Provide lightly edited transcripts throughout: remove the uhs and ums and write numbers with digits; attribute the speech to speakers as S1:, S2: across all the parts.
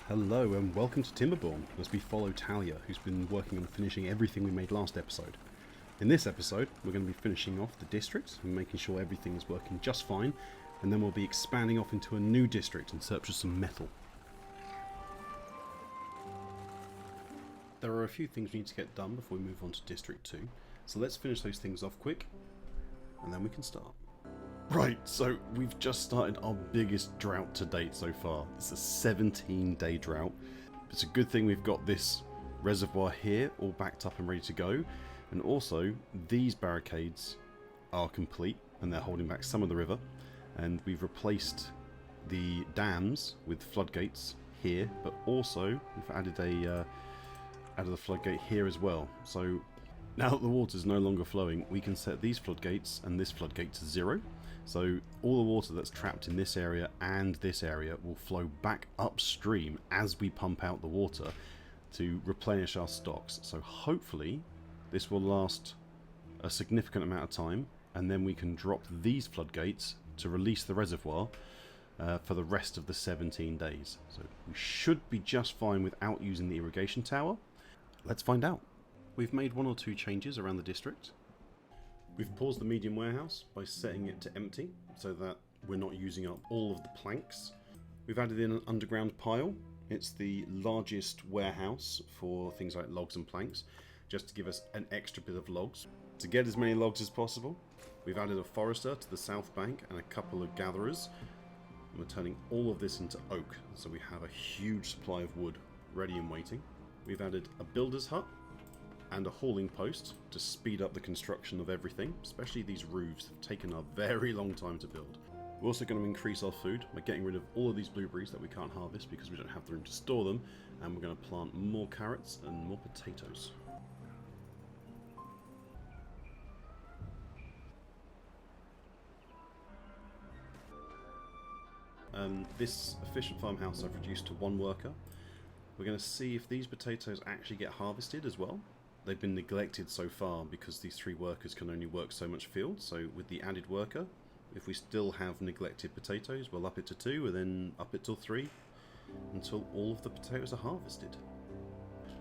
S1: Hello and welcome to Timberborn as we follow Talia, who's been working on finishing everything we made last episode. In this episode, we're going to be finishing off the district and making sure everything is working just fine, and then we'll be expanding off into a new district in search of some metal. There are a few things we need to get done before we move on to District 2, so let's finish those things off quick, and then we can start. Right, so we've just started our biggest drought to date so far. It's a 17-day drought. It's a good thing we've got this reservoir here all backed up and ready to go. And also, these barricades are complete and they're holding back some of the river. And we've replaced the dams with floodgates here, but also we've added the floodgate here as well. So now that the water's no longer flowing, we can set these floodgates and this floodgate to 0. So all the water that's trapped in this area and this area will flow back upstream as we pump out the water to replenish our stocks. So hopefully this will last a significant amount of time, and then we can drop these floodgates to release the reservoir for the rest of the 17 days. So we should be just fine without using the irrigation tower. Let's find out. We've made 1 or 2 changes around the district. We've paused the medium warehouse by setting it to empty so that we're not using up all of the planks. We've added in an underground pile. It's the largest warehouse for things like logs and planks, just to give us an extra bit of logs. To get as many logs as possible, we've added a forester to the south bank and a couple of gatherers. And we're turning all of this into oak, so we have a huge supply of wood ready and waiting. We've added a builder's hut and a hauling post to speed up the construction of everything, especially these roofs have taken a very long time to build. We're also going to increase our food by getting rid of all of these blueberries that we can't harvest because we don't have the room to store them, and we're going to plant more carrots and more potatoes. This efficient farmhouse I've reduced to 1 worker. We're going to see if these potatoes actually get harvested as well. They've been neglected so far because these 3 workers can only work so much field, so with the added worker, if we still have neglected potatoes, we'll up it to 2 and then up it till 3 until all of the potatoes are harvested.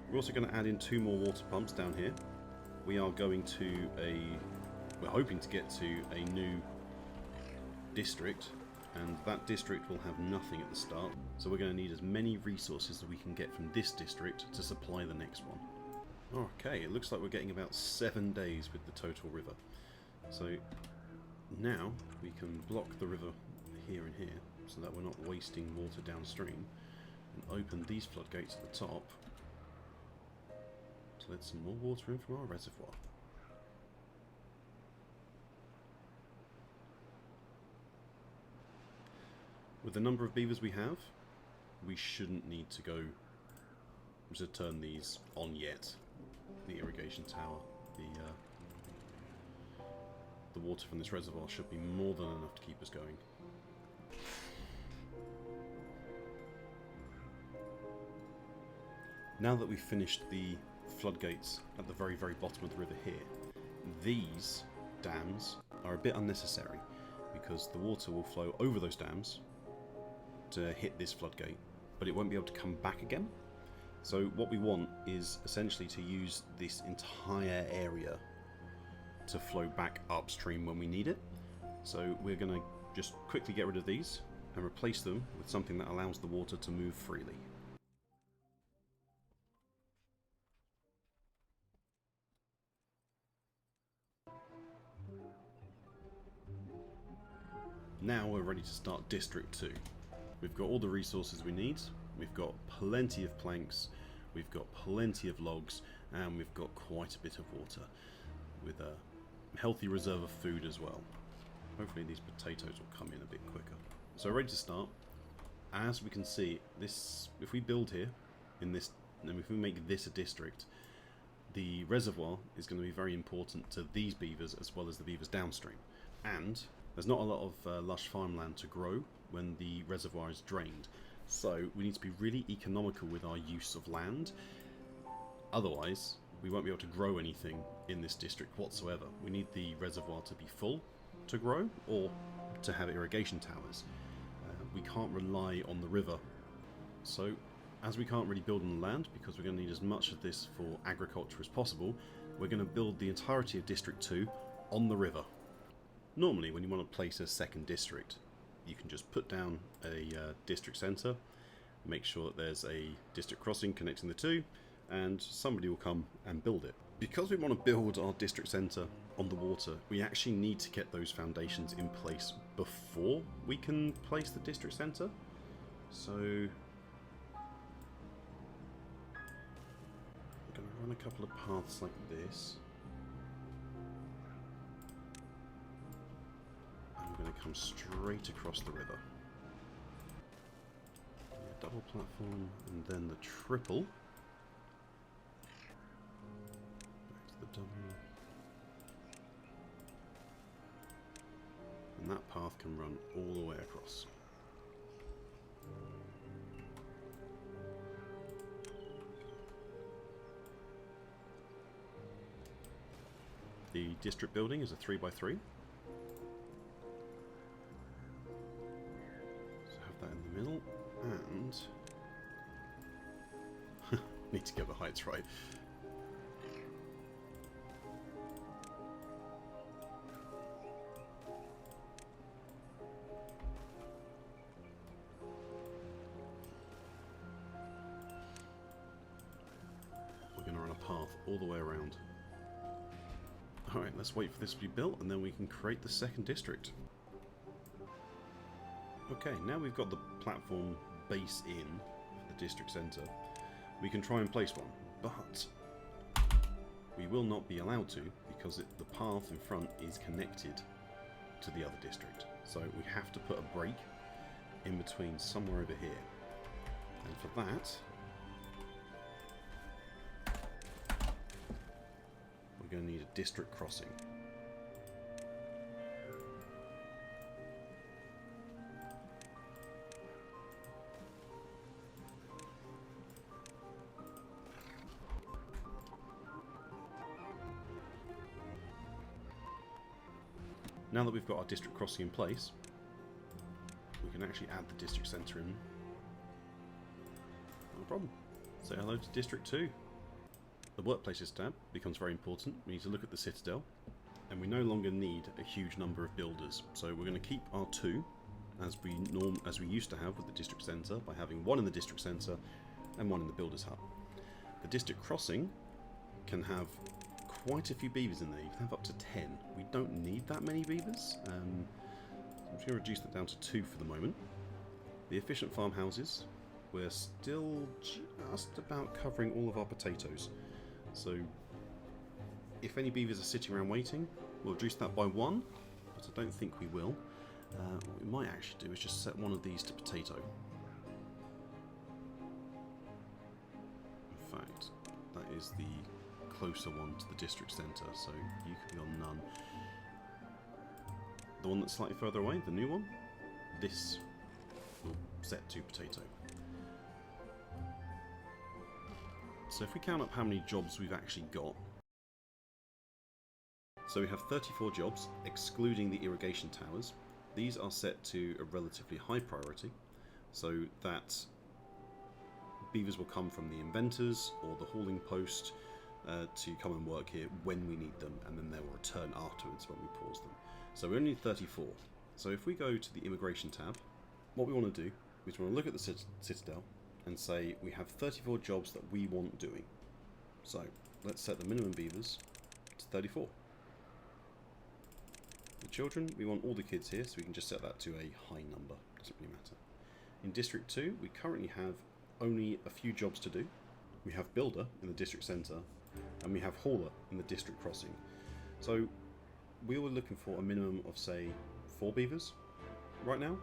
S1: We're also going to add in 2 more water pumps down here. We're hoping to get to a new district, and that district will have nothing at the start, so we're going to need as many resources as we can get from this district to supply the next one. Okay, it looks like we're getting about 7 days with the total river. So now we can block the river here and here so that we're not wasting water downstream, and open these floodgates at the top to let some more water in from our reservoir. With the number of beavers we have, we shouldn't need to go to turn these on yet. The irrigation tower, the water from this reservoir should be more than enough to keep us going. Now that we've finished the floodgates at the very, very bottom of the river here, these dams are a bit unnecessary because the water will flow over those dams to hit this floodgate, but it won't be able to come back again. So what we want is essentially to use this entire area to flow back upstream when we need it. So we're going to just quickly get rid of these and replace them with something that allows the water to move freely. Now we're ready to start District 2. We've got all the resources we need, we've got plenty of planks, we've got plenty of logs, and we've got quite a bit of water, with a healthy reserve of food as well. Hopefully these potatoes will come in a bit quicker. So ready to start. As we can see, this, if we build here, in this, and if we make this a district, the reservoir is going to be very important to these beavers as well as the beavers downstream. And there's not a lot of lush farmland to grow when the reservoir is drained, so we need to be really economical with our use of land. Otherwise, we won't be able to grow anything in this district whatsoever. We need the reservoir to be full to grow, or to have irrigation towers. We can't rely on the river. So As we can't really build on the land because we're going to need as much of this for agriculture as possible, we're going to build the entirety of District 2 on the river. Normally when you want to place a second district, you can just put down a district centre, make sure that there's a district crossing connecting the two, and somebody will come and build it. Because we want to build our district centre on the water, we actually need to get those foundations in place before we can place the district centre. So I'm going to run a couple of paths like this. I'm going to come straight across the river. Double platform and then the triple. Back to the double. And that path can run all the way across. The district building is a 3x3. So have that in the middle, and need to get the heights right. We're going to run a path all the way around. Alright, let's wait for this to be built and then we can create the second district. Okay, now we've got the platform base in for the district centre. We can try and place one, but we will not be allowed to because the path in front is connected to the other district. So we have to put a break in between somewhere over here. And for that, we're going to need a district crossing. Now that we've got our district crossing in place, we can actually add the district centre in. No problem. Say hello to District 2. The Workplaces tab becomes very important. We need to look at the Citadel, and we no longer need a huge number of builders. So we're going to keep our 2 as we used to have with the district centre, by having 1 in the district centre and 1 in the builders hub. The district crossing can have quite a few beavers in there. You can have up to 10. We don't need that many beavers. I'm just going to reduce that down to 2 for the moment. The efficient farmhouses, we're still just about covering all of our potatoes. So if any beavers are sitting around waiting, we'll reduce that by 1, but I don't think we will. What we might actually do is just set one of these to potato. In fact, that is the closer one to the district centre, so you could be on none. The one that's slightly further away, the new one, this will set to potato. So if we count up how many jobs we've actually got, so we have 34 jobs, excluding the irrigation towers. These are set to a relatively high priority, so that beavers will come from the inventors or the hauling post to come and work here when we need them, and then they will return afterwards when we pause them. So we only need 34. So if we go to the immigration tab, what we want to do is we want to look at the Citadel and say we have 34 jobs that we want doing. So let's set the minimum beavers to 34. The children, we want all the kids here, so we can just set that to a high number. Doesn't really matter. In District 2, we currently have only a few jobs to do. We have builder in the district centre, and we have hauler in the district crossing. So we were looking for a minimum of, say, 4 beavers right now.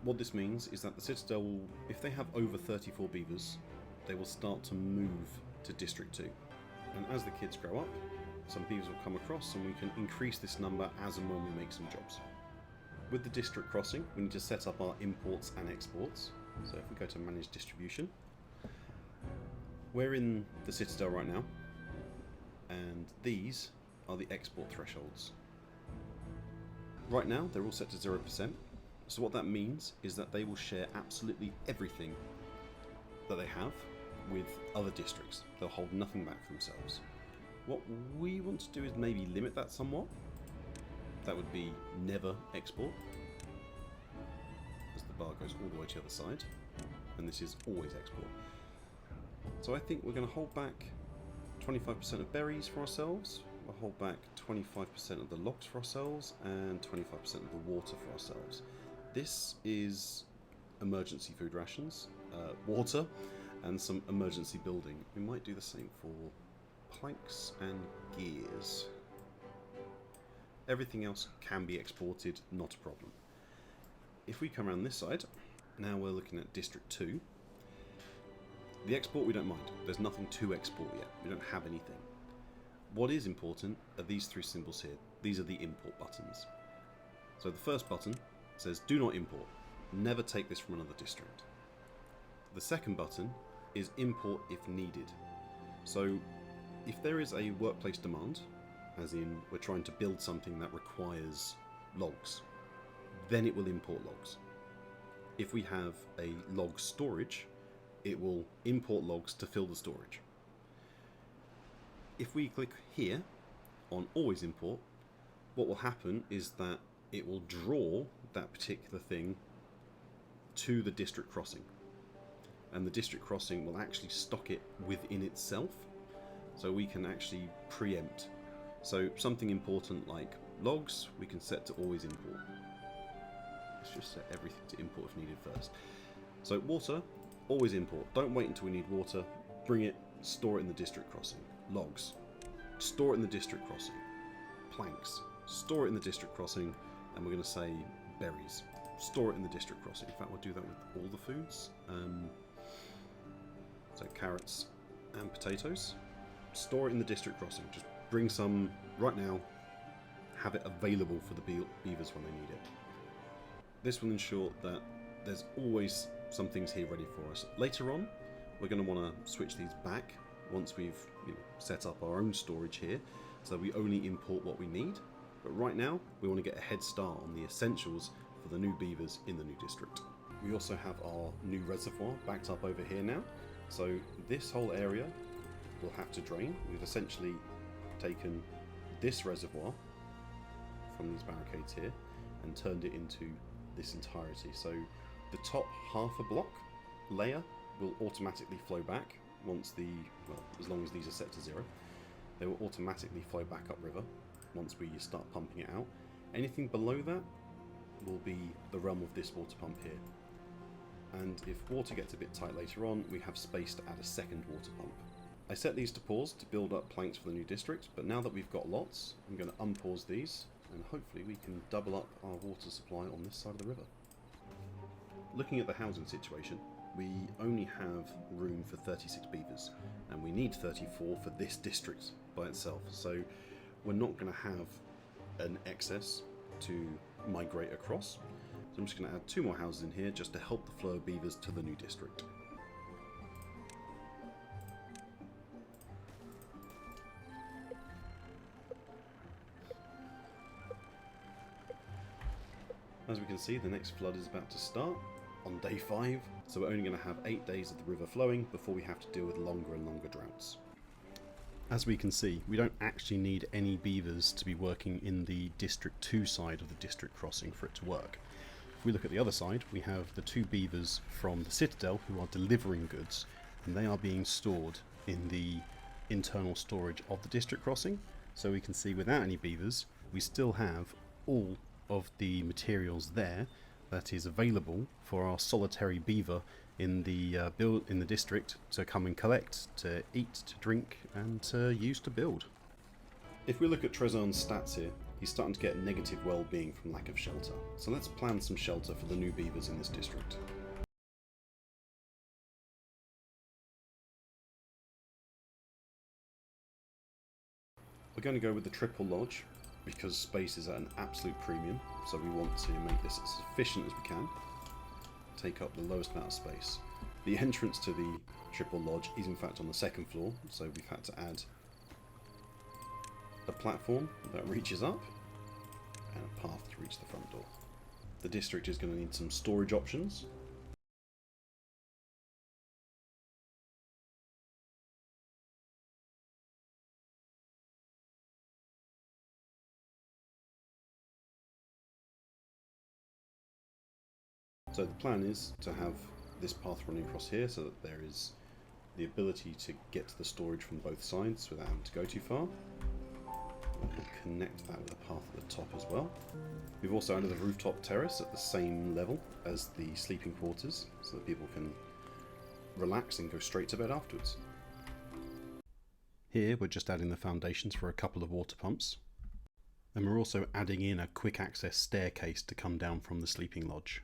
S1: What this means is that the Citadel will, if they have over 34 beavers, they will start to move to District 2. And as the kids grow up, some beavers will come across, and we can increase this number as and when we make some jobs. With the district crossing, we need to set up our imports and exports. So if we go to Manage Distribution, we're in the Citadel right now, and these are the export thresholds. Right now, they're all set to 0%. So what that means is that they will share absolutely everything that they have with other districts. They'll hold nothing back for themselves. What we want to do is maybe limit that somewhat. That would be never export, as the bar goes all the way to the other side, and this is always export. So I think we're going to hold back 25% of berries for ourselves, we'll hold back 25% of the logs for ourselves, and 25% of the water for ourselves. This is emergency food rations, water, and some emergency building. We might do the same for planks and gears. Everything else can be exported, not a problem. If we come around this side, now we're looking at District 2. The export we don't mind. There's nothing to export yet. We don't have anything. What is important are these three symbols here. These are the import buttons. So the first button says do not import. Never take this from another district. The second button is import if needed. So if there is a workplace demand, as in we're trying to build something that requires logs, then it will import logs. If we have a log storage, it will import logs to fill the storage. If we click here on always import, what will happen is that it will draw that particular thing to the district crossing, and the district crossing will actually stock it within itself, so we can actually preempt. So something important like logs, we can set to always import. Let's just set everything to import if needed first. So water, always import. Don't wait until we need water. Bring it, store it in the district crossing. Logs, store it in the district crossing. Planks, store it in the district crossing. And we're going to say berries, store it in the district crossing. In fact, we'll do that with all the foods. So carrots and potatoes, store it in the district crossing. Just bring some right now, have it available for the beavers when they need it. This will ensure that there's always some things here ready for us. Later on, we're going to want to switch these back once we've set up our own storage here, so we only import what we need. But right now, we want to get a head start on the essentials for the new beavers in the new district. We also have our new reservoir backed up over here now, so this whole area will have to drain. We've essentially taken this reservoir from these barricades here and turned it into this entirety. So the top half a block layer will automatically flow back once as long as these are set to 0. They will automatically flow back upriver once we start pumping it out. Anything below that will be the realm of this water pump here. And if water gets a bit tight later on, we have space to add a second water pump. I set these to pause to build up planks for the new district, but now that we've got lots, I'm going to unpause these, and hopefully we can double up our water supply on this side of the river. Looking at the housing situation, we only have room for 36 beavers, and we need 34 for this district by itself, so we're not going to have an excess to migrate across. So I'm just going to add 2 more houses in here just to help the flow of beavers to the new district. As we can see, the next flood is about to start on day 5, so we're only going to have 8 days of the river flowing before we have to deal with longer and longer droughts. As we can see, we don't actually need any beavers to be working in the District 2 side of the district crossing for it to work. If we look at the other side, we have the 2 beavers from the Citadel who are delivering goods, and they are being stored in the internal storage of the district crossing. So we can see without any beavers, we still have all of the materials there that is available for our solitary beaver in the district to come and collect, to eat, to drink, and to use to build. If we look at Trezon's stats here, he's starting to get negative well-being from lack of shelter. So let's plan some shelter for the new beavers in this district. We're going to go with the triple lodge because space is at an absolute premium, so we want to make this as efficient as we can, take up the lowest amount of space. The entrance to the triple lodge is in fact on the 2nd floor, so we've had to add a platform that reaches up and a path to reach the front door. The district is going to need some storage options. So the plan is to have this path running across here so that there is the ability to get to the storage from both sides without having to go too far. We'll connect that with a path at the top as well. We've also added a rooftop terrace at the same level as the sleeping quarters so that people can relax and go straight to bed afterwards. Here we're just adding the foundations for a couple of water pumps, and we're also adding in a quick access staircase to come down from the sleeping lodge.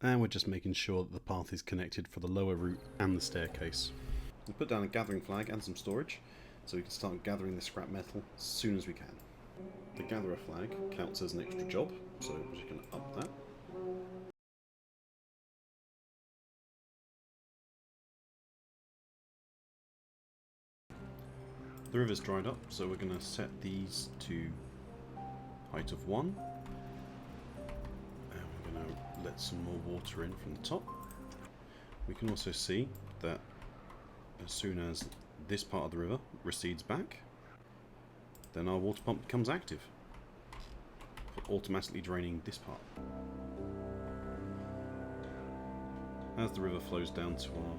S1: And we're just making sure that the path is connected for the lower route and the staircase. We'll put down a gathering flag and some storage so we can start gathering the scrap metal as soon as we can. The gatherer flag counts as an extra job, so we're just going to up that. The river's dried up, so we're going to set these to height of 1. And we're going to let some more water in from the top. We can also see that as soon as this part of the river recedes back, then our water pump becomes active for automatically draining this part. As the river flows down to our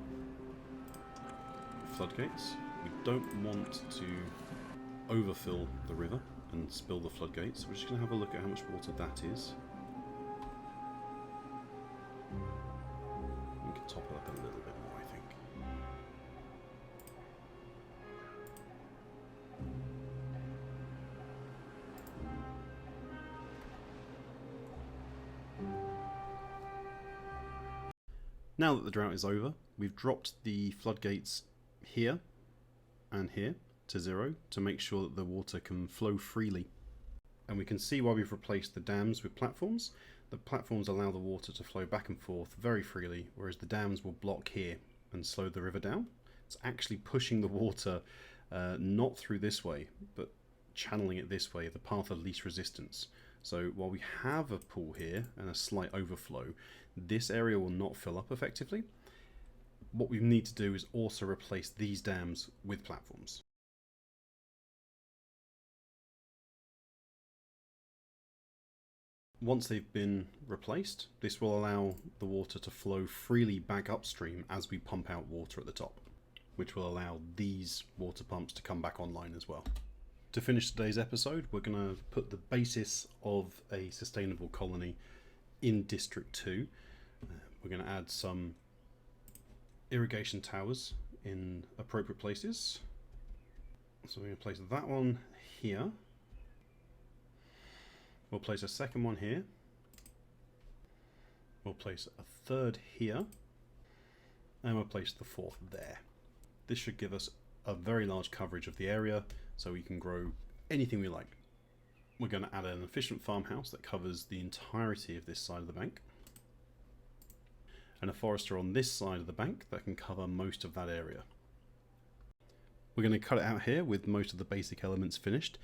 S1: floodgates, we don't want to overfill the river and spill the floodgates. We're just going to have a look at how much water that is. We can top it up a little bit more, I think. Now that the drought is over, we've dropped the floodgates here and here to 0 to make sure that the water can flow freely. And we can see why we've replaced the dams with platforms. The platforms allow the water to flow back and forth very freely, whereas the dams will block here and slow the river down. It's actually pushing the water not through this way, but channeling it this way, the path of least resistance. So while we have a pool here and a slight overflow, this area will not fill up effectively. What we need to do is also replace these dams with platforms. Once they've been replaced, this will allow the water to flow freely back upstream as we pump out water at the top, which will allow these water pumps to come back online as well. To finish today's episode, we're going to put the basis of a sustainable colony in District 2. We're going to add some irrigation towers in appropriate places. So we're going to place that one here. We'll place a second one here. We'll place a third here. And we'll place the fourth there. This should give us a very large coverage of the area so we can grow anything we like. We're going to add an efficient farmhouse that covers the entirety of this side of the bank, and a forester on this side of the bank that can cover most of that area. We're going to cut it out here with most of the basic elements finished.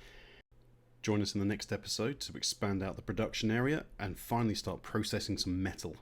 S1: Join us in the next episode to expand out the production area and finally start processing some metal.